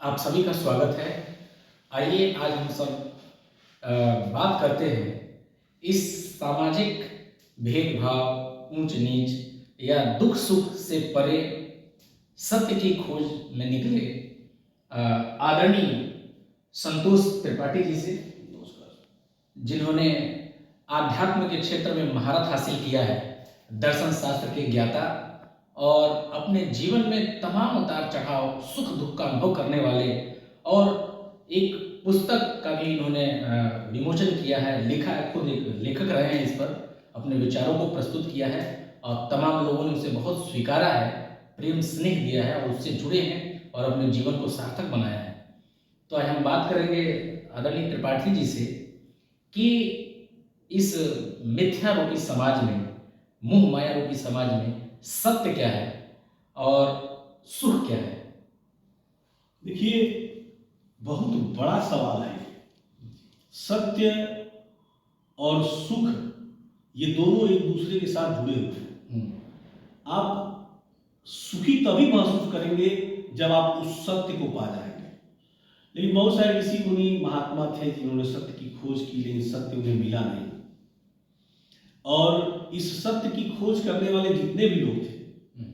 आप सभी का स्वागत है। आइए आज हम सब बात करते हैं इस सामाजिक भेदभाव, ऊंच नीच या दुख सुख से परे सत्य की खोज में निकले आदरणीय संतोष त्रिपाठी जी से, जिन्होंने आध्यात्म के क्षेत्र में महारत हासिल किया है, दर्शन शास्त्र के ज्ञाता और अपने जीवन में तमाम उतार चढ़ाव, सुख दुख का अनुभव करने वाले, और एक पुस्तक का भी इन्होंने विमोचन किया है, लिखा है, खुद एक लेखक रहे हैं, इस पर अपने विचारों को प्रस्तुत किया है और तमाम लोगों ने उसे बहुत स्वीकारा है, प्रेम स्नेह दिया है और उससे जुड़े हैं और अपने जीवन को सार्थक बनाया है। तो आज हम बात करेंगे आदरणीय त्रिपाठी जी से कि इस मिथ्या रूपी समाज में, मोह माया रूपी समाज में सत्य क्या है और सुख क्या है। देखिए, बहुत बड़ा सवाल है। सत्य और सुख ये दोनों एक दूसरे के साथ जुड़े हुए हैं। आप सुखी तभी महसूस करेंगे जब आप उस सत्य को पा जाएंगे। लेकिन बहुत सारे ऋषि मुनि महात्मा थे जिन्होंने सत्य की खोज की, लेकिन सत्य उन्हें मिला नहीं। और इस सत्य की खोज करने वाले जितने भी लोग थे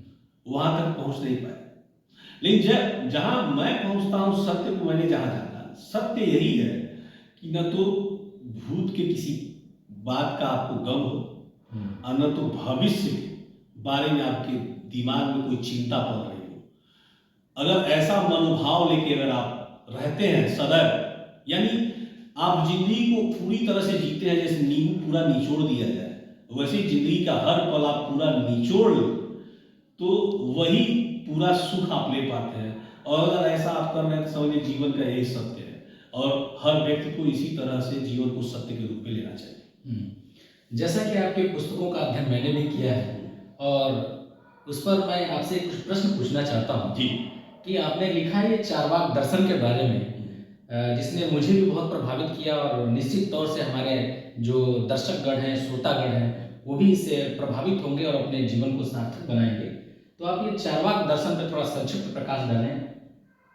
वहां तक पहुंच नहीं पाए। लेकिन जहां मैं पहुंचता हूं, सत्य को मैंने जहां जाना, सत्य यही है कि न तो भूत के किसी बात का आपको गम हो और न तो भविष्य के बारे में आपके दिमाग में कोई चिंता पड़ रही हो। अगर ऐसा मनोभाव लेके अगर आप रहते हैं सदैव, यानी आप जिंदगी को पूरी तरह से जीते हैं, जैसे नींबू पूरा निचोड़ दिया जाए वैसे जिंदगी का हर पल आप पूरा निचोड़ लो, तो वही पूरा सुख आप ले पाते हैं। और अगर ऐसा आप कर रहे हैं तो समझिए जीवन का यही सत्य है, और हर व्यक्ति को इसी तरह से जीवन को सत्य के रूप में लेना चाहिए। जैसा कि आपके पुस्तकों का अध्ययन मैंने भी किया है और उस पर मैं आपसे कुछ प्रश्न पूछना चाहता हूँ जी। कि आपने लिखा है ये चारवाक दर्शन के बारे में, जिसने मुझे भी बहुत प्रभावित किया और निश्चित तौर से हमारे जो दर्शकगण हैं, श्रोतागण हैं, वो भी इससे प्रभावित होंगे और अपने जीवन को सार्थक बनाएंगे। तो आप ये चारवाक दर्शन पर थोड़ा संक्षिप्त प्रकाश डालें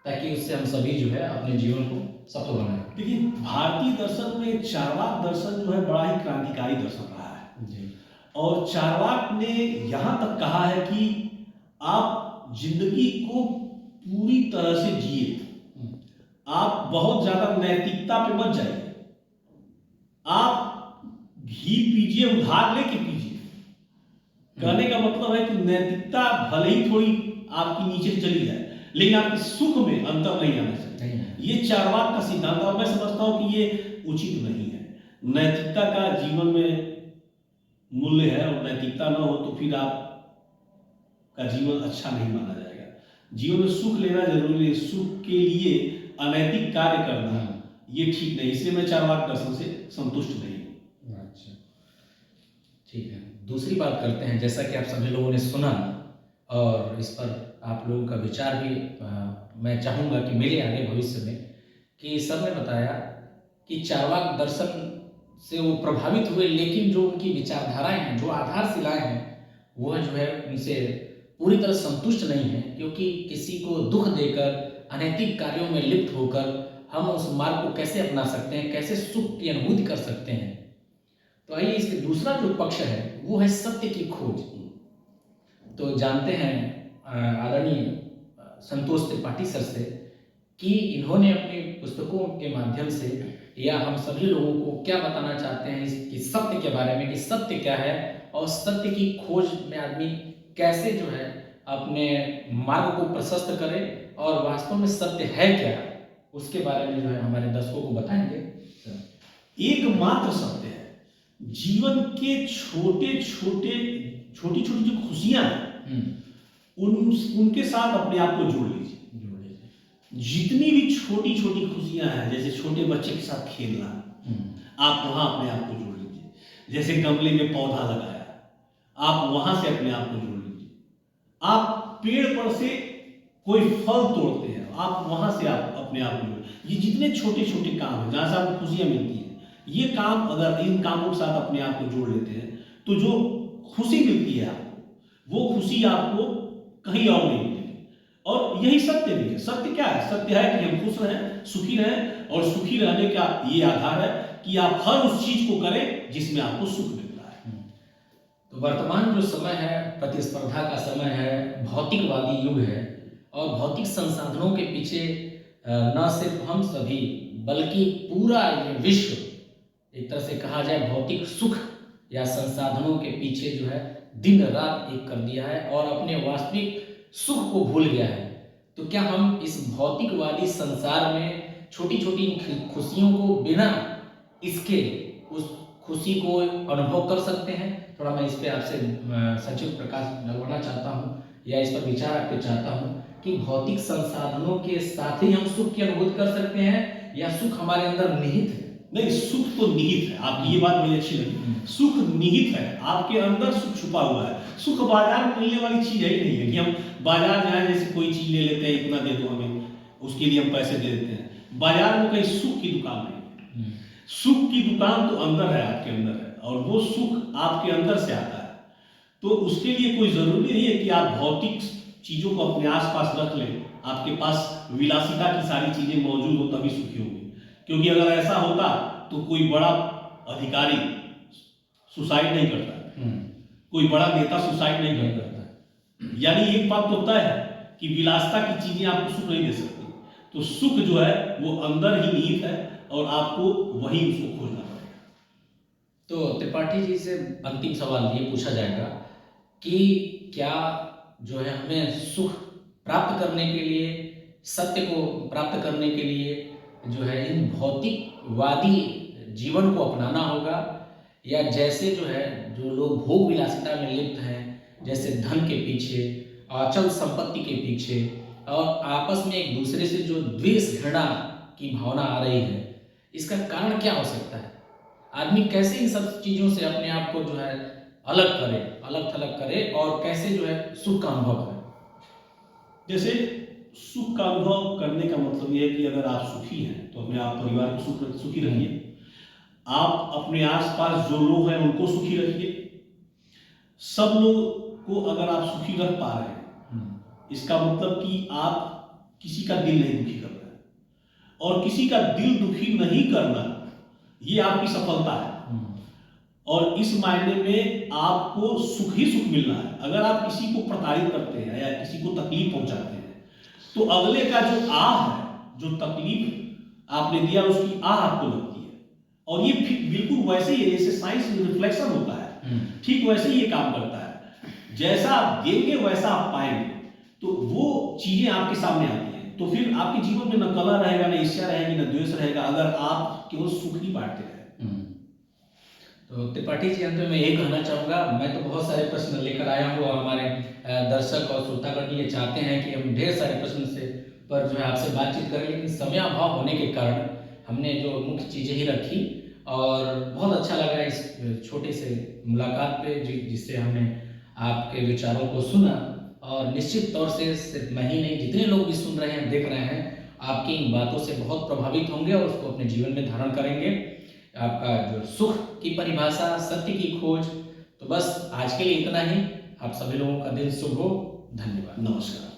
ताकि उससे हम सभी जो है अपने जीवन को सफल बनाएं। देखिए, भारतीय दर्शन में चारवाक दर्शन जो है बड़ा ही क्रांतिकारी दर्शन रहा है जी। और चारवाक ने यहाँ तक कहा है कि आप जिंदगी को पूरी तरह से जिए, आप बहुत ज्यादा नैतिकता पे मत जाइए, आप घी पीजिए, उधार लेके पीजिए। कहने का मतलब है कि नैतिकता भले ही थोड़ी आपकी नीचे चली जाए, लेकिन आपके सुख में अंतर नहीं आना चाहिए। ये चारवाक का सिद्धांत, और मैं समझता हूं कि ये उचित नहीं है। नैतिकता का जीवन में मूल्य है, और नैतिकता ना हो तो फिर आप का जीवन अच्छा नहीं माना जाएगा। जीवन में सुख लेना जरूरी है, सुख के लिए अनैतिक कार्य करना ये ठीक नहीं। इसलिए मैं चारवाक दर्शन से संतुष्ट नहीं हूँ। अच्छा, ठीक है। दूसरी बात करते हैं, जैसा कि आप सभी लोगों ने सुना और इस पर आप लोगों का विचार भी मैं चाहूँगा कि मेरे आगे भविष्य में, कि सब ने बताया कि चारवाक दर्शन से वो प्रभावित हुए, लेकिन जो उनकी विचारधाराएं हैं, जो आधारशिलाएं हैं, वह जो है उनसे पूरी तरह संतुष्ट नहीं है, क्योंकि किसी को दुख देकर, अनैतिक कार्यों में लिप्त होकर हम उस मार्ग को कैसे अपना सकते हैं, कैसे सुख की अनुभूति कर सकते हैं। तो आइए, इसके दूसरा जो पक्ष है वो है सत्य की खोज। तो जानते हैं आदरणीय संतोष त्रिपाठी सर से कि इन्होंने अपनी पुस्तकों के माध्यम से या हम सभी लोगों को क्या बताना चाहते हैं इसकी सत्य के बारे में, कि सत्य क्या है और सत्य की खोज में आदमी कैसे जो है अपने मार्ग को प्रशस्त करे और वास्तव में सत्य है क्या, उसके बारे में जो है हमारे दर्शकों को बताएंगे। एकमात्र सत्य है जीवन के छोटी छोटी जो खुशियां हैं उनके साथ अपने आप को जोड़ लीजिए। जितनी भी छोटी छोटी खुशियां हैं, जैसे छोटे बच्चे के साथ खेलना, आप वहां अपने आप को जोड़ लीजिए। जैसे गमले में पौधा लगाया, आप वहां से अपने आप को जोड़ लीजिए। आप पेड़ पर से कोई फल तोड़ते हैं, आप वहां से आप अपने आप को जोड़। ये जितने छोटे छोटे काम हैं जहां से आपको खुशियां मिलती हैं, ये काम अगर इन कामों के साथ अपने आप को जोड़ लेते हैं तो जो खुशी मिलती है आपको, वो खुशी आपको कहीं और नहीं मिलेगी। और यही सत्य भी है। सत्य क्या है? सत्य है कि हम खुश रहें, सुखी रहें, और सुखी रहने का ये आधार है कि आप हर उस चीज को करें जिसमें आपको सुख मिलता है। तो वर्तमान जो समय है, प्रतिस्पर्धा का समय है, भौतिकवादी युग है, और भौतिक संसाधनों के पीछे न सिर्फ हम सभी बल्कि पूरा ये विश्व, एक तरह से कहा जाए भौतिक सुख या संसाधनों के पीछे जो है दिन रात एक कर दिया है और अपने वास्तविक सुख को भूल गया है। तो क्या हम इस भौतिकवादी संसार में छोटी छोटी खुशियों को बिना इसके उस खुशी को अनुभव कर सकते हैं? थोड़ा मैं इस पे आपसे संक्षिप्त प्रकाश डलवाना चाहता हूँ या इस पर विचार रखना चाहता हूँ कि भौतिक संसाधनों के साथ ही हम सुख की अनुभूति कर सकते हैं या सुख हमारे अंदर निहित है? नहीं, सुख तो निहित है। आपकी ये बात मुझे अच्छी लगी। सुख निहित है, आपके अंदर सुख छुपा हुआ है। सुख बाजार में मिलने वाली चीज ही नहीं है कि हम बाजार जाए, जैसे कोई चीज ले लेते हैं, इतना दे दो हमें, उसके लिए हम पैसे दे देते हैं। बाजार में कहीं सुख की दुकान नहीं है। सुख की दुकान तो अंदर है, आपके अंदर है, और वो सुख आपके अंदर से आता है। तो उसके लिए कोई जरूरी नहीं है कि आप भौतिक चीजों को अपने आसपास रख लें, आपके पास विलासिता की सारी चीजें मौजूद हो तभी सुखी होंगे। क्योंकि अगर ऐसा होता तो कोई बड़ा अधिकारी सुसाइड नहीं करता, कोई बड़ा नेता सुसाइड नहीं करता। यानी एक बात तो तय है कि विलासिता की चीजें आपको सुख नहीं दे सकती। तो सुख जो है वो अंदर ही निहित है और आपको वही उसको खोजना पड़ेगा। तो त्रिपाठी जी से अंतिम सवाल ये पूछा जाएगा कि क्या जो है हमें सुख प्राप्त करने के लिए, सत्य को प्राप्त करने के लिए जो है इन भौतिकवादी जीवन को अपनाना होगा, या जैसे जो है जो लोग भोग विलासिता में लिप्त हैं, जैसे धन के पीछे, अचल संपत्ति के पीछे, और आपस में एक दूसरे से जो द्वेष घृणा की भावना आ रही है, इसका कारण क्या हो सकता है? आदमी कैसे इन सब चीज़ों से अपने आप को जो है अलग करे, अलग थलग करे, और कैसे जो है सुख का अनुभव करे? जैसे सुख का अनुभव करने का मतलब यह है कि अगर आप सुखी हैं तो अपने आप परिवार को सुखी रखिए, आप अपने आसपास जो लोग हैं उनको सुखी रखिए। सब लोग को अगर आप सुखी रख पा रहे हैं, इसका मतलब कि आप किसी का दिल नहीं दुखी कर रहे हैं, और किसी का दिल दुखी नहीं करना ये आपकी सफलता है। और इस मायने में आपको सुख ही सुख मिलना है। अगर आप किसी को प्रताड़ित करते हैं या किसी को तकलीफ पहुंचाते हैं तो अगले का जो आह है, जो तकलीफ आपने दिया उसकी आह आपको लगती है, और ये बिल्कुल वैसे ही जैसे साइंस में रिफ्लेक्शन होता है, ठीक वैसे ही ये काम करता है। जैसा आप देंगे वैसा आप पाएंगे, तो वो चीजें आपके सामने आती हैं। तो फिर आपके जीवन में न कलह रहेगा, न ईर्ष्या रहेगी, न द्वेष रहेगा, अगर आप केवल सुख ही बांटते रहे। तो त्रिपाठी जी, अंत में मैं यही कहना चाहूँगा, मैं तो बहुत सारे प्रश्न लेकर आया हूँ, हमारे दर्शक और श्रोतागण ये चाहते हैं कि हम ढेर सारे प्रश्न से पर जो है आपसे बातचीत करें, लेकिन समय अभाव होने के कारण हमने जो मुख्य चीज़ें ही रखी, और बहुत अच्छा लगा इस छोटे से मुलाकात पे जिससे हमने आपके विचारों को सुना। और निश्चित तौर से सिर्फ मैं ही नहीं, जितने लोग भी सुन रहे हैं, देख रहे हैं, आपकी इन बातों से बहुत प्रभावित होंगे और उसको अपने जीवन में धारण करेंगे। आपका जो सुख की परिभाषा, सत्य की खोज। तो बस आज के लिए इतना ही। आप सभी लोगों का दिन शुभ हो। धन्यवाद। नमस्कार।